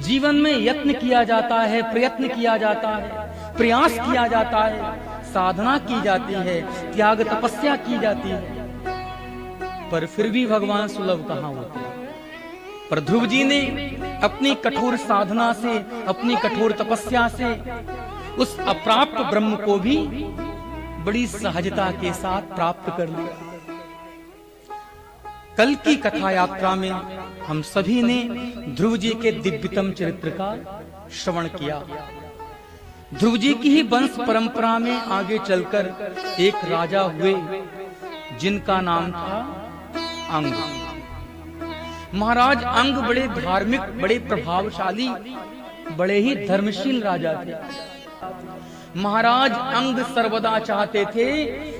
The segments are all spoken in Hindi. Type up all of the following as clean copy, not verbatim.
जीवन में यत्न किया जाता है, प्रयत्न किया जाता है, प्रयास किया जाता है, साधना की जाती है, त्याग तपस्या की जाती है, पर फिर भी भगवान सुलभ कहाँ होते हैं। पर ध्रुव जी ने अपनी कठोर साधना से, अपनी कठोर तपस्या से उस अप्राप्त ब्रह्म को भी बड़ी सहजता के साथ प्राप्त कर लिया। कल की कथा यात्रा में हम सभी ने ध्रुव जी के दिव्यतम चरित्र का श्रवण किया। ध्रुव जी की ही वंश परंपरा में आगे चलकर एक राजा हुए जिनका नाम था अंग। महाराज अंग बड़े धार्मिक, बड़े प्रभावशाली, बड़े ही धर्मशील राजा थे। महाराज अंग सर्वदा चाहते थे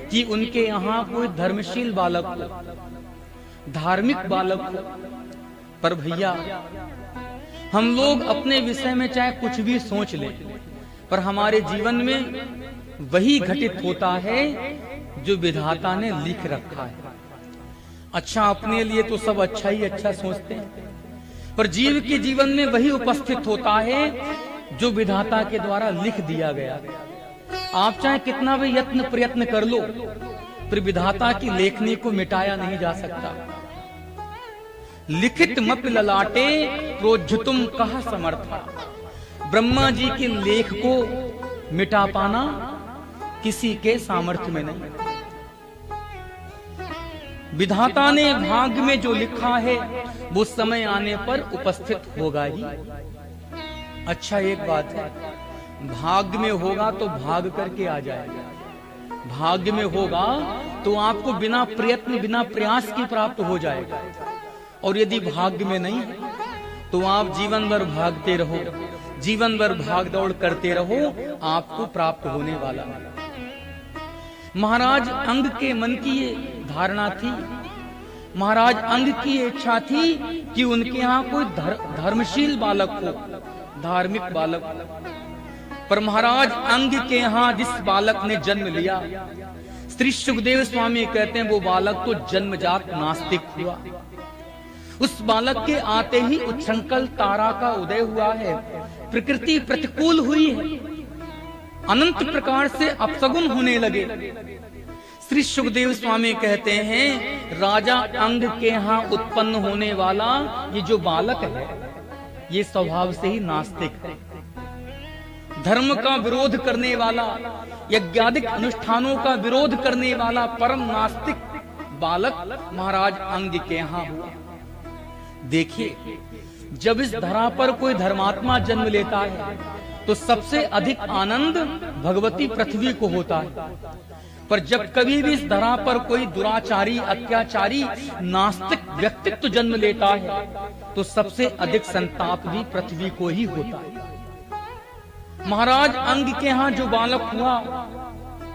कि उनके यहाँ कोई धर्मशील बालक हो, धार्मिक बालक हो। पर भैया, हम लोग अपने विषय में चाहे कुछ भी सोच लें, पर हमारे जीवन में वही घटित होता है जो विधाता ने लिख रखा है। अच्छा, अपने लिए तो सब अच्छा ही अच्छा सोचते हैं, पर जीव के जीवन में वही उपस्थित होता है जो विधाता के द्वारा लिख दिया गया। आप चाहे कितना भी यत्न प्रयत्न कर लो, फिर विधाता की लेखनी को मिटाया नहीं जा सकता। लिखित मप ललाटे प्रोज्झुतुम कह समर्था। ब्रह्मा जी के लेख को मिटा पाना किसी के सामर्थ्य में नहीं। विधाता ने भाग्य में जो लिखा है वो समय आने पर उपस्थित होगा ही। अच्छा, एक बात है, भाग्य में होगा तो भाग करके आ जाएगा। भाग्य में होगा तो आपको बिना प्रयत्न, बिना प्रयास की प्राप्त हो जाएगा। और यदि भाग्य में नहीं तो आप जीवन भर भागते रहो, जीवन भर भाग दौड़ करते रहो, आपको प्राप्त होने वाला है। महाराज अंग के मन की ये धारणा थी, महाराज अंग की इच्छा थी कि उनके यहाँ कोई धर्मशील बालक हो, धार्मिक बालक हो। पर महाराज अंग के यहाँ जिस बालक ने जन्म लिया, श्री सुखदेव स्वामी कहते हैं वो बालक तो जन्मजात नास्तिक हुआ। उस बालक के आते ही उच्छृंखल तारा का उदय हुआ है, प्रकृति प्रतिकूल हुई है, अनंत प्रकार से अपसगुन होने लगे। श्री सुखदेव स्वामी कहते हैं राजा अंग के यहाँ उत्पन्न होने वाला ये जो बालक है, ये स्वभाव से ही नास्तिक है। धर्म का विरोध करने वाला, यज्ञादिक अनुष्ठानों का विरोध करने वाला परम नास्तिक बालक महाराज अंग के यहाँ हुआ। देखिए, जब इस धरा पर कोई धर्मात्मा जन्म लेता है तो सबसे अधिक आनंद भगवती पृथ्वी को होता है। पर जब कभी भी इस धरा पर कोई दुराचारी, अत्याचारी, नास्तिक व्यक्तित्व जन्म लेता है तो सबसे अधिक संताप भी पृथ्वी को ही होता है। महाराज अंग के यहाँ जो बालक हुआ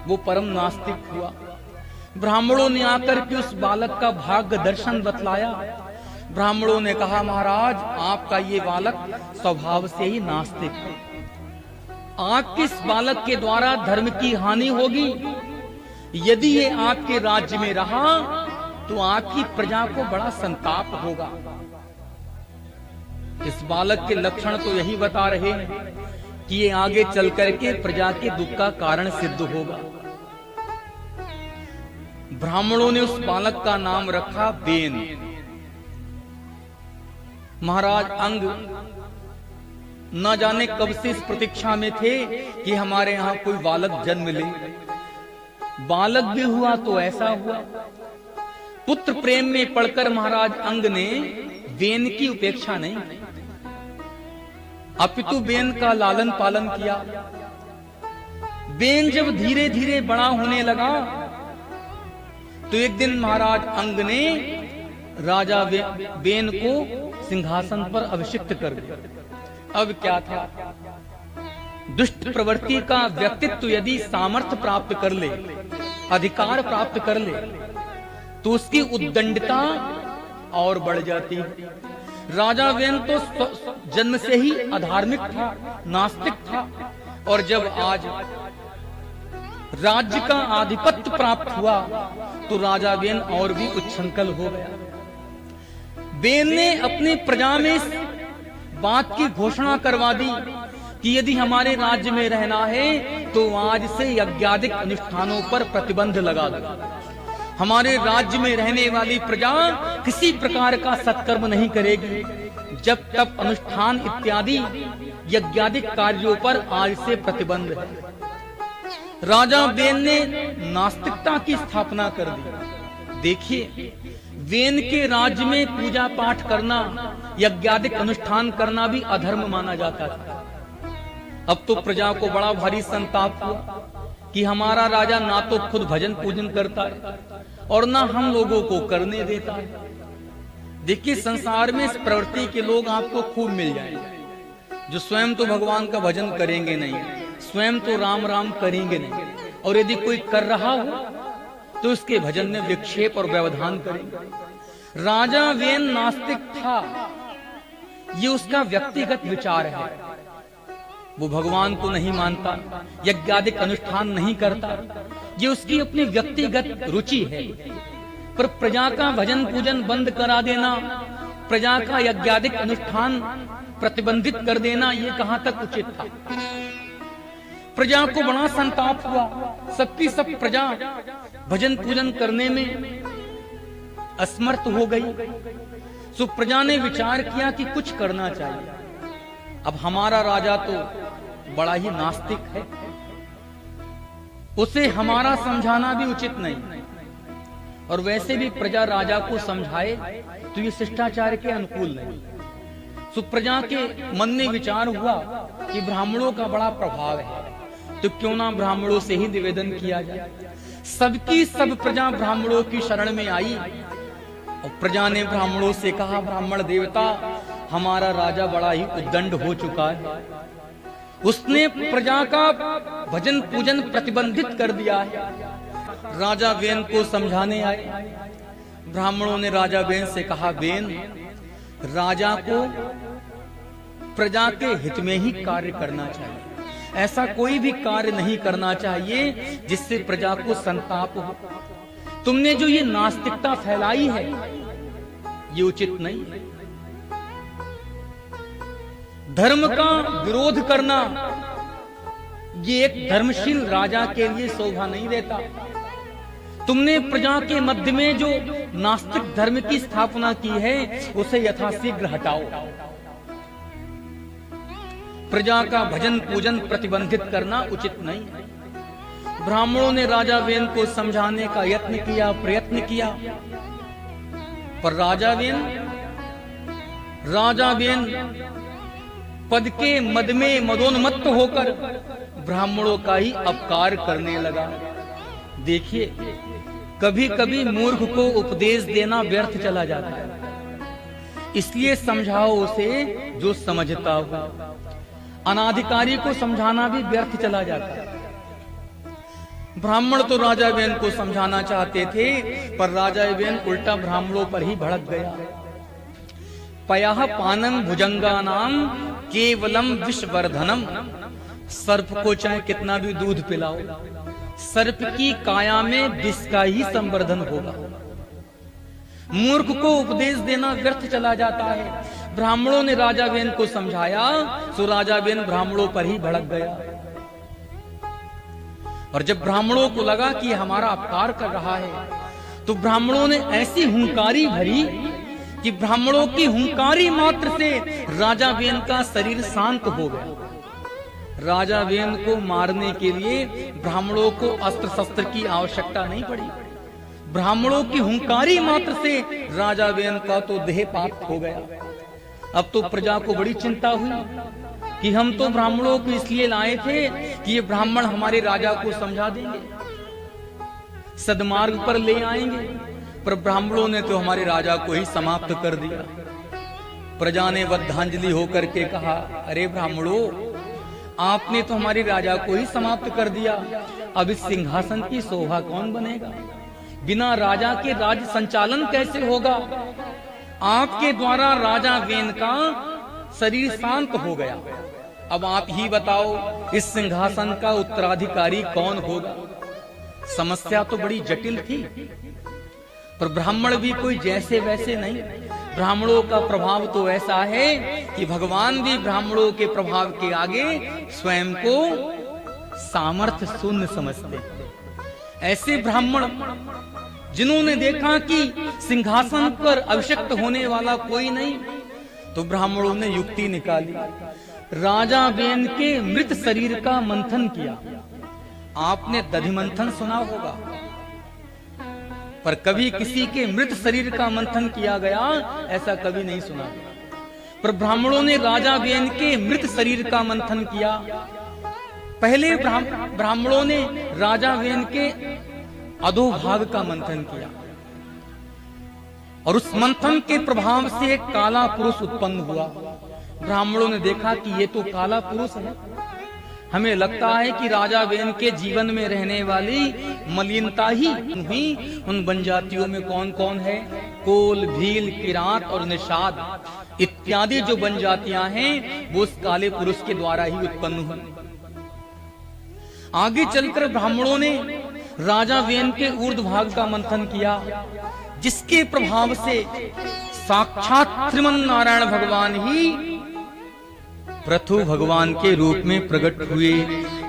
वो परम नास्तिक हुआ। ब्राह्मणों ने आकर के उस बालक का भाग्य दर्शन बतलाया। ब्राह्मणों ने कहा महाराज आपका ये बालक स्वभाव से ही नास्तिक है, आपके इस बालक के द्वारा धर्म की हानि होगी। यदि ये आपके राज्य में रहा तो आपकी प्रजा को बड़ा संताप होगा। इस बालक के लक्षण तो यही बता रहे हैं कि ये आगे चल करके प्रजा के दुख का कारण सिद्ध होगा। ब्राह्मणों ने उस बालक का नाम रखा बेन। महाराज अंग न जाने कब से इस प्रतीक्षा में थे कि हमारे यहाँ कोई बालक जन्म ले। बालक भी हुआ तो ऐसा हुआ। पुत्र प्रेम में पड़कर महाराज अंग ने बेन की उपेक्षा नहीं की, अपितु बेन का लालन पालन किया। बेन जब धीरे धीरे बड़ा होने लगा तो एक दिन महाराज अंग ने राजा बेन को सिंहासन पर अभिषिक्त कर दिया। अब क्या था, दुष्ट प्रवृत्ति का व्यक्तित्व यदि सामर्थ्य प्राप्त कर ले, अधिकार प्राप्त कर ले, तो उसकी उद्दंडता और बढ़ जाती है। राजा बेन तो जन्म से ही अधार्मिक था, नास्तिक था, और जब आज राज्य का आधिपत्य प्राप्त हुआ तो राजा बेन और भी उच्छृंखल हो गया। बेन ने अपनी प्रजा में बात की घोषणा करवा दी कि यदि हमारे राज्य में रहना है तो आज से यज्ञादिक अनुष्ठानों पर प्रतिबंध लगा दो। हमारे राज्य में रहने वाली प्रजा किसी प्रकार का सत्कर्म नहीं करेगी जब तक अनुष्ठान इत्यादि यज्ञादिक कार्यों पर आज से प्रतिबंध है। राजा वेन ने नास्तिकता की स्थापना कर दी। देखिए, वेन के राज्य में पूजा पाठ करना, यज्ञादिक अनुष्ठान करना भी अधर्म माना जाता था। अब तो प्रजा को बड़ा भारी संताप हुआ कि हमारा राजा ना तो खुद भजन पूजन करता है और ना हम लोगों को करने देता है। देखिए, संसार में इस प्रवृत्ति के लोग आपको खूब मिल जाएंगे जो स्वयं तो भगवान का भजन करेंगे नहीं, स्वयं तो राम राम करेंगे नहीं, और यदि कोई कर रहा हो तो उसके भजन में विक्षेप और व्यवधान करेंगे। राजा वेन नास्तिक था, ये उसका व्यक्तिगत विचार है। वो भगवान को नहीं मानता, यज्ञादिक अनुष्ठान नहीं करता, ये उसकी अपनी व्यक्तिगत रुचि है। पर प्रजा का भजन पूजन बंद करा देना, प्रजा का यज्ञादिक अनुष्ठान प्रतिबंधित कर देना, ये कहां तक उचित था। प्रजा को बड़ा संताप हुआ। सबकी सब प्रजा भजन पूजन करने में असमर्थ हो गई। सो प्रजा ने विचार किया कि कुछ करना चाहिए। अब हमारा राजा तो बड़ा ही नास्तिक है, उसे हमारा समझाना भी उचित नहीं, और वैसे भी प्रजा राजा को समझाए तो ये शिष्टाचार के अनुकूल नहीं। सो प्रजा के मन में विचार हुआ कि ब्राह्मणों का बड़ा प्रभाव है, तो क्यों ना ब्राह्मणों से ही निवेदन किया जाए। सबकी सब प्रजा ब्राह्मणों की शरण में आई और प्रजा ने ब्राह्मणों से कहा, ब्राह्मण देवता, हमारा राजा बड़ा ही उद्दंड हो चुका है, उसने प्रजा का भजन पूजन प्रतिबंधित कर दिया है। राजा वेन को समझाने आए। ब्राह्मणों ने राजा वेन से कहा, वेन, राजा को प्रजा के हित में ही कार्य करना चाहिए, ऐसा कोई भी कार्य नहीं करना चाहिए जिससे प्रजा को संताप हो। तुमने जो ये नास्तिकता फैलाई है ये उचित नहीं। धर्म का विरोध करना ये एक धर्मशील राजा के लिए शोभा नहीं देता। तुमने प्रजा के मध्य में जो नास्तिक धर्म की स्थापना की है उसे यथाशीघ्र हटाओ। प्रजा का भजन पूजन प्रतिबंधित करना उचित नहीं। ब्राह्मणों ने राजा वेन को समझाने का प्रयत्न किया, पर राजा वेन पद के मद में मदोन्मत्त होकर ब्राह्मणों का ही अपकार करने लगा। देखिए, कभी कभी मूर्ख को उपदेश देना व्यर्थ चला जाता है, इसलिए समझाओ उसे जो समझता हो। अनाधिकारी को समझाना भी व्यर्थ चला जाता है। ब्राह्मण तो राजा वेन को समझाना चाहते थे, पर राजा वेन उल्टा ब्राह्मणों पर ही भड़क गया। पयः पानम भुजंगानाम केवलम विषवर्धनम। सर्प को चाहे कितना भी दूध पिलाओ, सर्प की काया में विष का ही संवर्धन होगा। मूर्ख को उपदेश देना व्यर्थ चला जाता है। ब्राह्मणों ने राजा वेन को समझाया, सो राजा वेन ब्राह्मणों पर ही भड़क गया। और जब ब्राह्मणों को लगा कि हमारा अपकार कर रहा है, तो ब्राह्मणों ने ऐसी हुंकारी भरी कि ब्राह्मणों की हुंकारी मात्र से राजा वेन का शरीर शांत हो गया। राजा वेन को मारने के लिए ब्राह्मणों को अस्त्र शस्त्र की आवश्यकता नहीं पड़ी। ब्राह्मणों की हुंकारी मात्र से राजा वेन का तो देह पात हो गया। अब तो प्रजा को बड़ी चिंता हुई कि हम तो ब्राह्मणों को इसलिए लाए थे कि ये ब्राह्मण हमारे राजा को समझा देंगे, सदमार्ग पर ले आएंगे, पर ब्राह्मणों ने तो हमारे राजा को ही समाप्त कर दिया। प्रजा ने बद्धांजलि होकर के कहा, अरे ब्राह्मणों, आपने तो हमारे राजा को ही समाप्त कर दिया, अब इस सिंहासन की शोभा कौन बनेगा? बिना राजा के राज्य संचालन कैसे होगा? आपके द्वारा राजा वेन का शरीर शांत हो गया, अब आप ही बताओ इस सिंहासन का उत्तराधिकारी कौन होगा? समस्या तो बड़ी जटिल थी, पर ब्राह्मण भी कोई जैसे वैसे नहीं। ब्राह्मणों का प्रभाव तो ऐसा है कि भगवान भी ब्राह्मणों के प्रभाव के आगे स्वयं को सामर्थ्य शून्य समझते। ऐसे ब्राह्मण जिन्होंने देखा कि सिंहासन पर अभिषिक्त होने वाला कोई नहीं, तो ब्राह्मणों ने युक्ति निकाली, राजा बेन के मृत शरीर का मंथन किया। आपने दधि मंथन सुना होगा, पर कभी किसी के मृत शरीर का मंथन किया गया ऐसा कभी नहीं सुना। पर ब्राह्मणों ने राजा बेन के मृत शरीर का मंथन किया। पहले ब्राह्मणों ने राजा बेन के अधोभाग का मंथन किया, और उस मंथन के प्रभाव से एक काला पुरुष उत्पन्न हुआ। ब्राह्मणों ने देखा कि ये तो काला पुरुष है, हमें लगता है कि राजा बेन के जीवन में रहने वाली मलिनता ही हुई। उन बनजातियों में कौन कौन है? कोल, भील, किरात और निषाद इत्यादि जो बनजातियां हैं वो उस काले पुरुष के द्वारा ही उत्पन्न हुई। आगे चलकर ब्राह्मणों ने राजा बेन के ऊर्ध्वभाग का मंथन किया, जिसके प्रभाव से साक्षात श्रीमन नारायण भगवान ही पृथु भगवान के रूप में प्रकट हुए।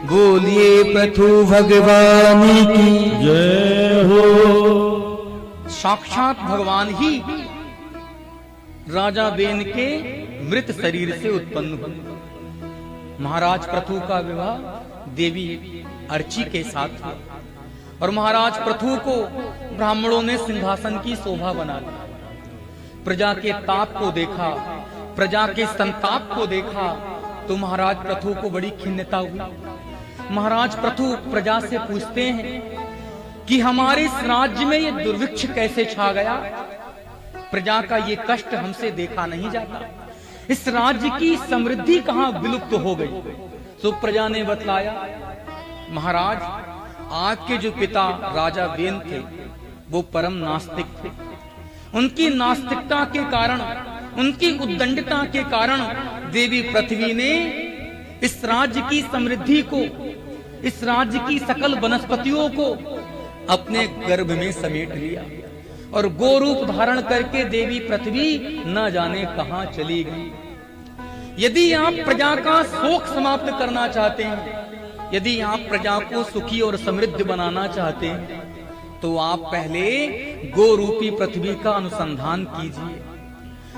बोलिए पृथु भगवान की जय हो। साक्षात भगवान ही राजा बेन के मृत शरीर से उत्पन्न हुए। महाराज पृथु का विवाह देवी अर्ची के साथ हुआ, और महाराज पृथु को ब्राह्मणों ने सिंहासन की शोभा बना दी। प्रजा के ताप को देखा, प्रजा के संताप को देखा, तो महाराज पृथु को बड़ी खिन्नता हुई। महाराज पृथु प्रजा से पूछते हैं कि हमारे इस राज्य में ये दुर्भिक्ष कैसे छा गया? प्रजा का ये कष्ट हमसे देखा नहीं जाता। इस राज्य की समृद्धि कहां विलुप्त हो गई? सो प्रजा ने बतलाया, महाराज आपके जो पिता राजा बेन थे वो परम नास्तिक थे। उनकी नास्तिकता के कारण, उनकी उद्दंडता के कारण देवी पृथ्वी ने इस राज्य की समृद्धि को, इस राज्य की सकल वनस्पतियों को अपने गर्भ में समेट लिया, और गोरूप धारण करके देवी पृथ्वी न जाने कहां चली गई। यदि आप प्रजा का शोक समाप्त करना चाहते हैं, यदि आप प्रजा को सुखी और समृद्ध बनाना चाहते हैं, तो आप पहले गोरूपी पृथ्वी का अनुसंधान कीजिए,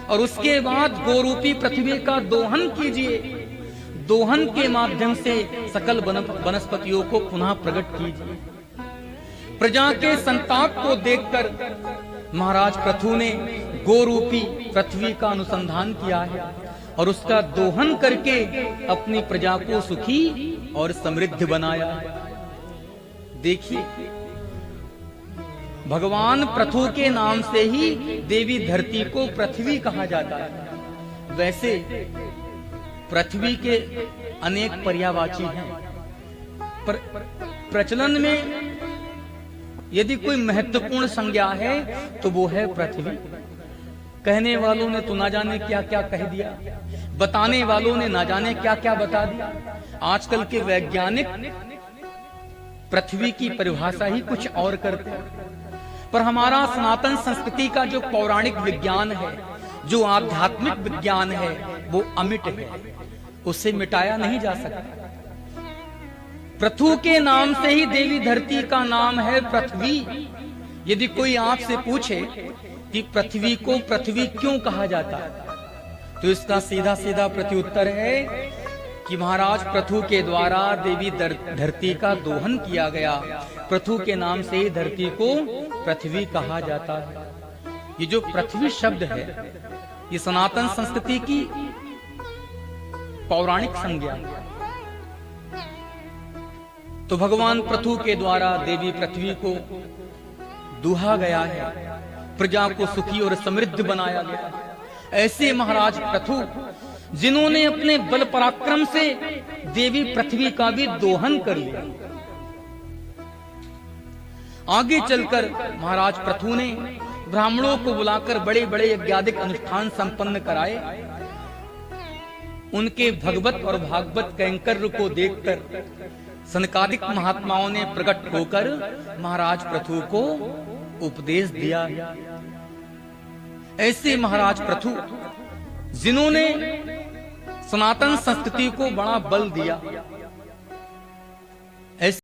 और उसके बाद गोरूपी पृथ्वी का दोहन कीजिए। दोहन के माध्यम से सकल वनस्पतियों को पुनः प्रकट कीजिए। प्रजा के संताप को देखकर महाराज पृथु ने गोरूपी पृथ्वी का अनुसंधान किया है, और उसका दोहन करके अपनी प्रजा को सुखी और समृद्ध बनाया। देखिए, भगवान पृथु के नाम से ही देवी धरती को पृथ्वी कहा जाता है। वैसे पृथ्वी के अनेक पर्यायवाची हैं, पर प्रचलन में यदि कोई महत्वपूर्ण संज्ञा है तो वो है पृथ्वी। कहने वालों ने तो ना जाने क्या क्या कह दिया, बताने वालों ने ना जाने क्या क्या बता दिया। आजकल के वैज्ञानिक पृथ्वी की परिभाषा ही कुछ और करते हैं, पर हमारा सनातन संस्कृति का जो पौराणिक विज्ञान है, जो आध्यात्मिक विज्ञान है, वो अमिट है, उसे मिटाया नहीं जा सकता। पृथु के नाम से ही देवी धरती का नाम है पृथ्वी। यदि कोई आपसे पूछे कि पृथ्वी को पृथ्वी क्यों कहा जाता है, तो इसका सीधा सीधा प्रत्युत्तर है कि महाराज पृथु के द्वारा देवी धरती का दोहन किया गया। पृथु के नाम से ही धरती को पृथ्वी कहा जाता है। ये जो पृथ्वी शब्द है, ये सनातन संस्कृति की पौराणिक संज्ञा। तो भगवान पृथु के द्वारा देवी पृथ्वी को दुहा गया है, प्रजा को सुखी और समृद्ध बनाया गया। ऐसे महाराज पृथु जिन्होंने अपने बल पराक्रम से देवी पृथ्वी का भी दोहन कर लिया। आगे चलकर महाराज पृथु ने ब्राह्मणों को बुलाकर बड़े बड़े यज्ञादिक अनुष्ठान संपन्न कराए। उनके भगवत और भागवत कैंकर्य को देखकर सनकादिक महात्माओं ने प्रकट होकर महाराज पृथु को उपदेश दिया। ऐसे महाराज पृथु जिन्होंने सनातन संस्कृति को बड़ा बल दिया, ऐसे